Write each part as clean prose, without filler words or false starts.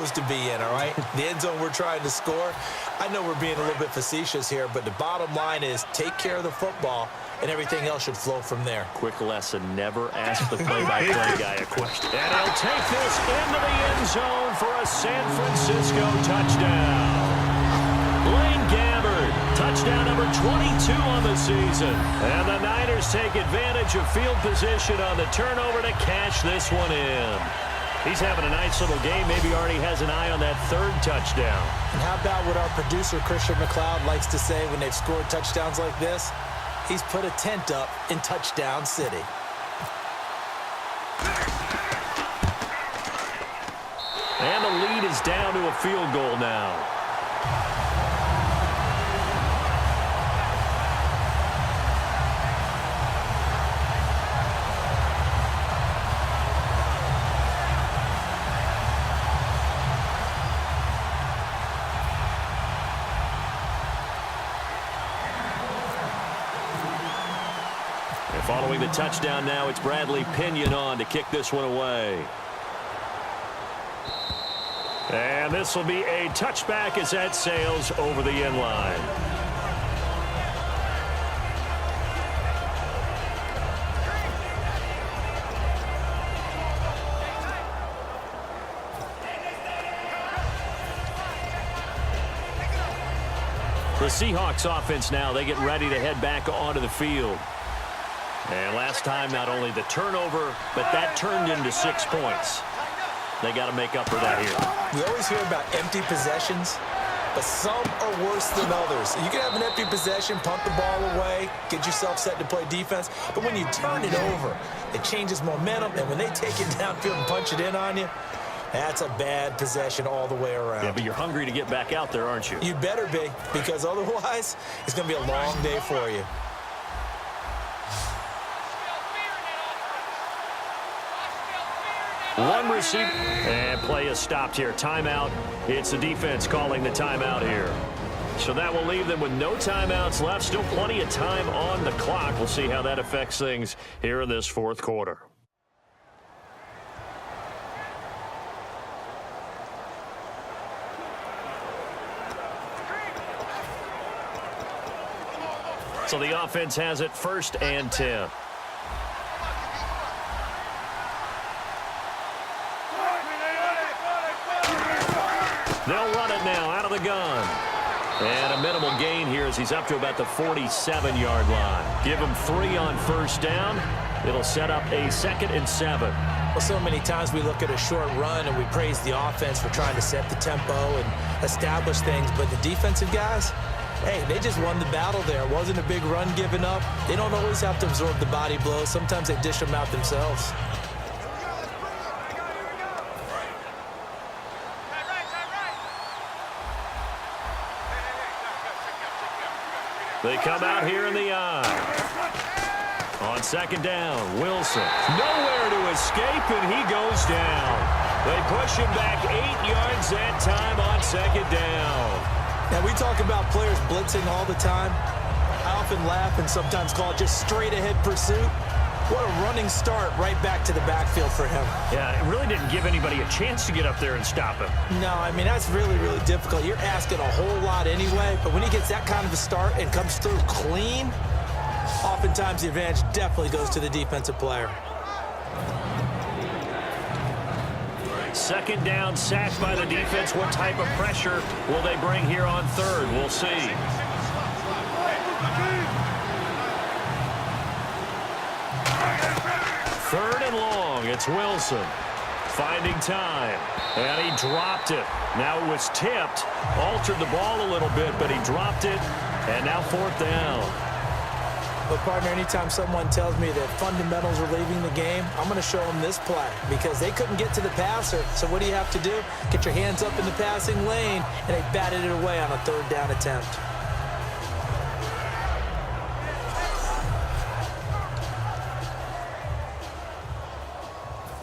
supposed to be in, all right? The end zone we're trying to score. I know we're being a little bit facetious here, but the bottom line is take care of the football, and everything else should flow from there. Quick lesson, never ask the play-by-play guy a question. And he'll take this into the end zone for a San Francisco touchdown. Blaine Gabbert, touchdown number 22 on the season. And the Niners take advantage of field position on the turnover to cash this one in. He's having a nice little game. Maybe already has an eye on that third touchdown. And how about what our producer, Christian McLeod, likes to say when they've scored touchdowns like this? He's put a tent up in Touchdown City. And the lead is down to a field goal now. Following the touchdown now, it's Bradley Pinion on to kick this one away. And this will be a touchback as that sails over the end line. The Seahawks offense now, they get ready to head back onto the field. And last time, not only the turnover, but that turned into 6 points. They got to make up for that here. We always hear about empty possessions, but some are worse than others. You can have an empty possession, punt the ball away, get yourself set to play defense, but when you turn it over, it changes momentum, and when they take it downfield and punch it in on you, that's a bad possession all the way around. Yeah, but you're hungry to get back out there, aren't you? You better be, because otherwise, it's going to be a long day for you. One receiver, and play is stopped here. Timeout. It's the defense calling the timeout here. So that will leave them with no timeouts left. Still plenty of time on the clock. We'll see how that affects things here in this fourth quarter. So the offense has it 1st and 10. They'll run it now out of the gun. And a minimal gain here as he's up to about the 47-yard line. Give him 3 on 1st down. It'll set up a 2nd and 7. Well, so many times we look at a short run and we praise the offense for trying to set the tempo and establish things. But the defensive guys, hey, they just won the battle there. It wasn't a big run given up. They don't always have to absorb the body blows. Sometimes they dish them out themselves. They come out here in the eye. On 2nd down, Wilson. Nowhere to escape, and he goes down. They push him back 8 yards that time on 2nd down. Now, we talk about players blitzing all the time. I often laugh and sometimes call it just straight-ahead pursuit. What a running start right back to the backfield for him. Yeah, it really didn't give anybody a chance to get up there and stop him. No, I mean, that's really, really difficult. You're asking a whole lot anyway, but when he gets that kind of a start and comes through clean, oftentimes the advantage definitely goes to the defensive player. 2nd down, sacked by the defense. What type of pressure will they bring here on 3rd? We'll see. 3rd and long. It's Wilson finding time. And he dropped it. Now it was tipped. Altered the ball a little bit, but he dropped it. And now 4th down. But, partner, anytime someone tells me that fundamentals are leaving the game, I'm going to show them this play because they couldn't get to the passer. So what do you have to do? Get your hands up in the passing lane, and they batted it away on a 3rd down attempt.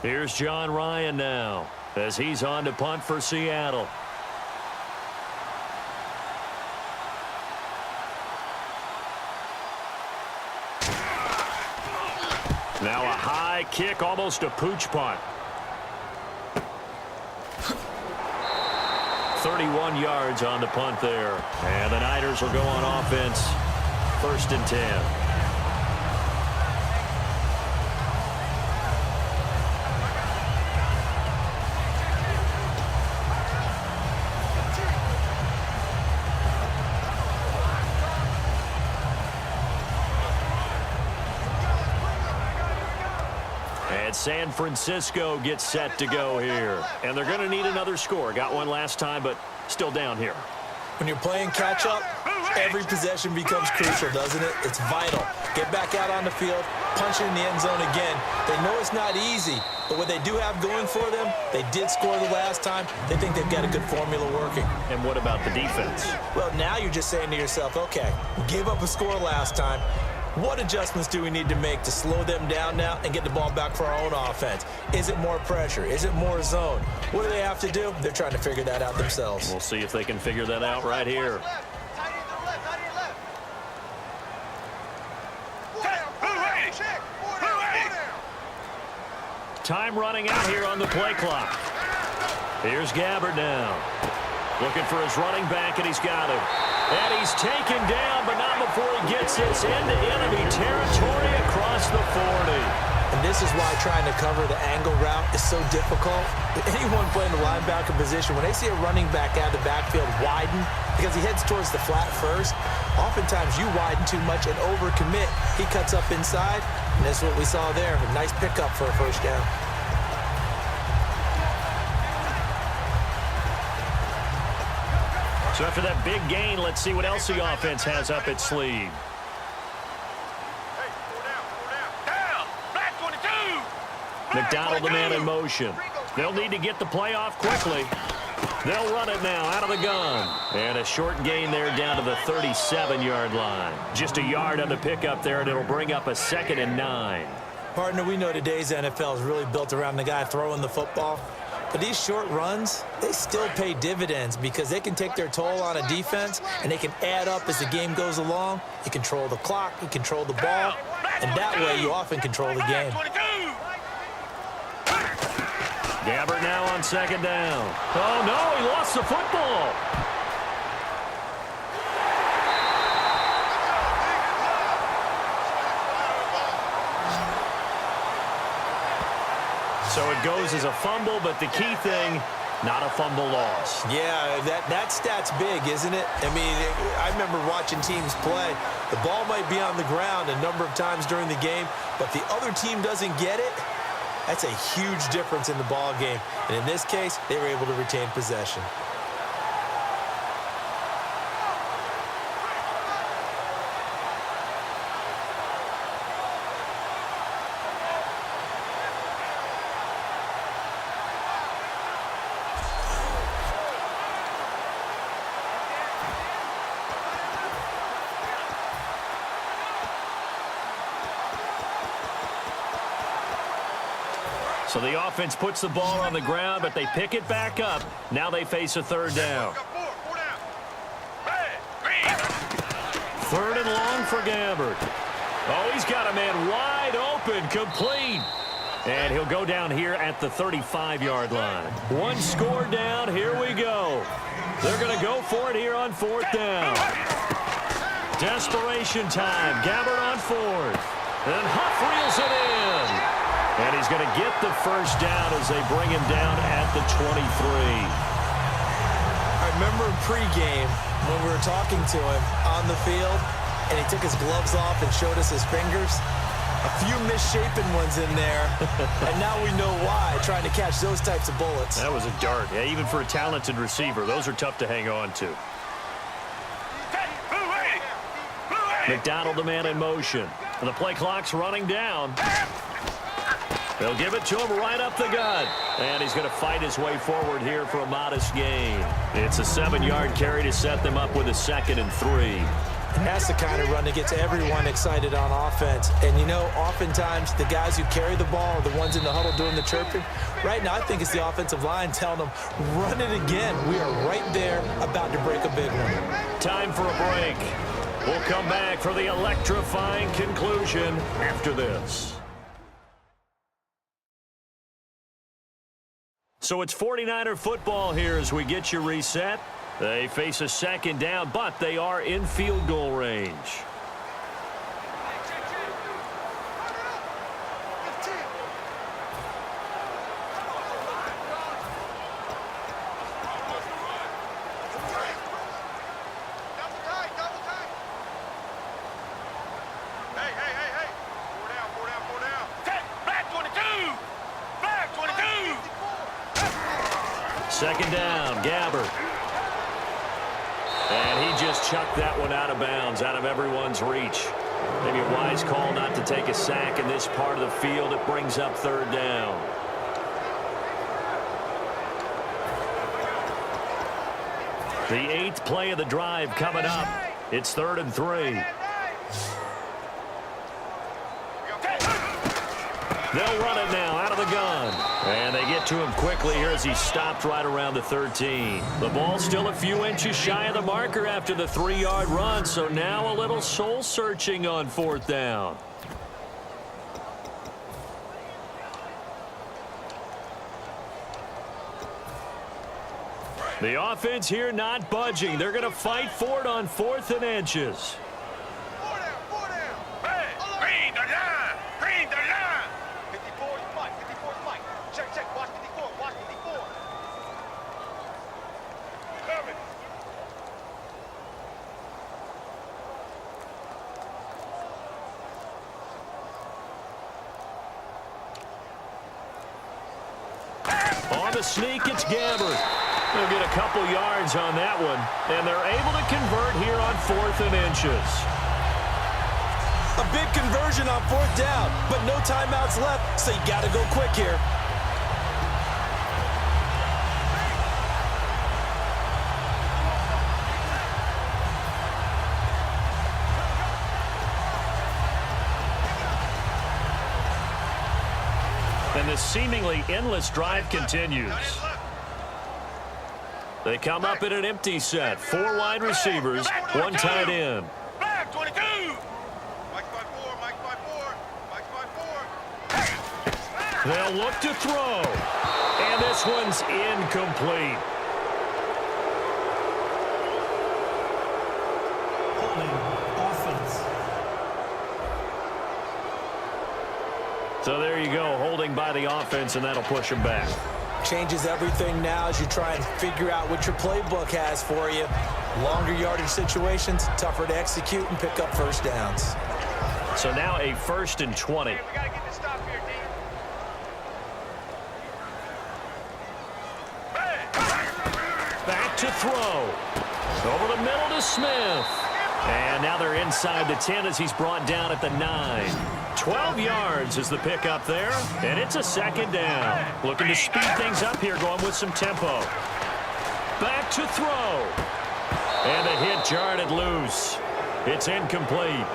Here's John Ryan now as he's on to punt for Seattle. Now a high kick, almost a pooch punt. 31 yards on the punt there. And the Niners will go on offense. 1st and 10. And San Francisco gets set to go here. And they're going to need another score. Got one last time, but still down here. When you're playing catch-up, every possession becomes crucial, doesn't it? It's vital. Get back out on the field, punch it in the end zone again. They know it's not easy, but what they do have going for them, they did score the last time. They think they've got a good formula working. And what about the defense? Well, now you're just saying to yourself, okay, we gave up a score last time. What adjustments do we need to make to slow them down now and get the ball back for our own offense? Is it more pressure? Is it more zone? What do they have to do? They're trying to figure that out themselves. We'll see if they can figure that out right here. Time running out here on the play clock. Here's Gabbard now. Looking for his running back, and he's got him. And he's taken down, but not before he gets this into enemy territory across the 40. And this is why trying to cover the angle route is so difficult. Anyone playing the linebacker position, when they see a running back out of the backfield widen, because he heads towards the flat first, oftentimes you widen too much and overcommit. He cuts up inside, and that's what we saw there. A nice pickup for a first down. So after that big gain, let's see what else the offense has up its sleeve. McDonald, the man in motion. They'll need to get the play off quickly. They'll run it now out of the gun. And a short gain there down to the 37-yard line. Just a yard on the pickup there, and it'll bring up a 2nd and 9. Partner, we know today's NFL is really built around the guy throwing the football. But these short runs, they still pay dividends because they can take their toll on a defense, and they can add up as the game goes along. You control the clock, you control the ball, and that way you often control the game. Gabbard now on 2nd down. Oh, no, he lost the football. So it goes as a fumble, but the key thing, not a fumble loss. Yeah, that stat's big, isn't it? I mean, I remember watching teams play. The ball might be on the ground a number of times during the game, but the other team doesn't get it. That's a huge difference in the ball game. And in this case, they were able to retain possession. So the offense puts the ball on the ground, but they pick it back up. Now they face a 3rd down. 3rd and long for Gabbard. Oh, he's got a man wide open, complete. And he'll go down here at the 35-yard line. One score down, here we go. They're going to go for it here on 4th down. Desperation time, Gabbard on 4th. And Huff reels it in. And he's going to get the first down as they bring him down at the 23. I remember in pregame when we were talking to him on the field, and he took his gloves off and showed us his fingers. A few misshapen ones in there, and now we know why, trying to catch those types of bullets. That was a dart. Yeah, even for a talented receiver, those are tough to hang on to. McDonald, the man in motion. And the play clock's running down. They'll give it to him right up the gut. And he's going to fight his way forward here for a modest gain. It's a 7-yard carry to set them up with a 2nd and 3. And that's the kind of run that gets everyone excited on offense. And, you know, oftentimes the guys who carry the ball are the ones in the huddle doing the chirping. Right now, I think it's the offensive line telling them, run it again. We are right there about to break a big one. Time for a break. We'll come back for the electrifying conclusion after this. So it's 49er football here as we get you reset. They face a second down, but they are in field goal range. Second down, Gabbert. And he just chucked that one out of bounds, out of everyone's reach. Maybe a wise call not to take a sack in this part of the field. It brings up third down. The 8th play of the drive coming up. It's 3rd and 3. They'll run it now out of the gun. And they get to him quickly here as he stopped right around the 13. The ball's still a few inches shy of the marker after the 3-yard run, so now a little soul-searching on 4th down. The offense here not budging. They're going to fight for it on 4th and inches. On the sneak, it's Gabbert. They'll get a couple yards on that one, and they're able to convert here on 4th and inches. A big conversion on 4th down, but no timeouts left, so you got to go quick here. And this seemingly endless drive continues. They come up in an empty set. 4 wide receivers, 1 tight end. They'll look to throw. And this one's incomplete. So there you go, holding by the offense, and that'll push him back. Changes everything now as you try and figure out what your playbook has for you. Longer yardage situations, tougher to execute and pick up first downs. So now a 1st and 20. We got to get this stop here, D. Back to throw. Over the middle to Smith. And now they're inside the 10 as he's brought down at the 9. 12 yards is the pickup there, and it's a 2nd down. Looking to speed things up here, going with some tempo. Back to throw. And the hit jarred it loose. It's incomplete.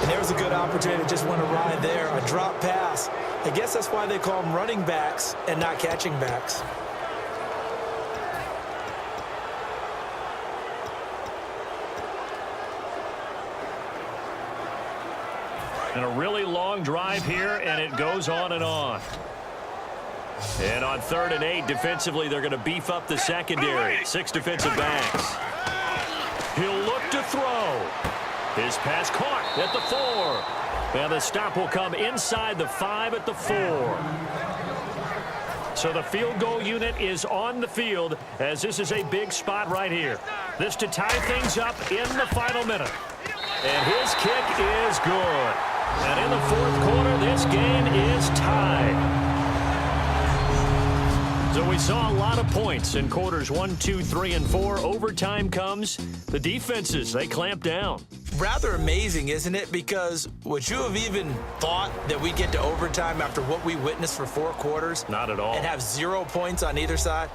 And there's a good opportunity, just went awry there. A drop pass. I guess that's why they call them running backs and not catching backs. And a really long drive here, and it goes on and on. And on 3rd and 8, defensively, they're going to beef up the secondary. 6 defensive backs. He'll look to throw. His pass caught at the 4. And the stop will come inside the 5 at the 4. So the field goal unit is on the field as this is a big spot right here. This to tie things up in the final minute. And his kick is good. And in the 4th quarter, this game is tied. So we saw a lot of points in quarters 1, 2, 3, and 4. Overtime comes. The defenses, they clamp down. Rather amazing, isn't it? Because would you have even thought that we get to overtime after what we witnessed for 4 quarters? Not at all. And have 0 points on either side?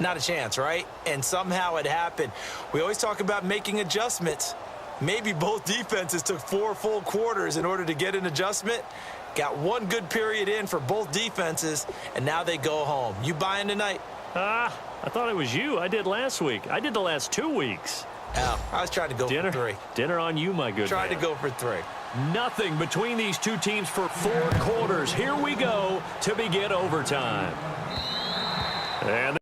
Not a chance, right? And somehow it happened. We always talk about making adjustments. Maybe both defenses took 4 full quarters in order to get an adjustment. Got 1 good period in for both defenses, and now they go home. You buying tonight? I thought it was you. I did last week. I did the last 2 weeks. Oh, I was trying to go for 3. Dinner on you, my good Tried man. to go for 3. Nothing between these two teams for 4 quarters. Here we go to begin overtime. And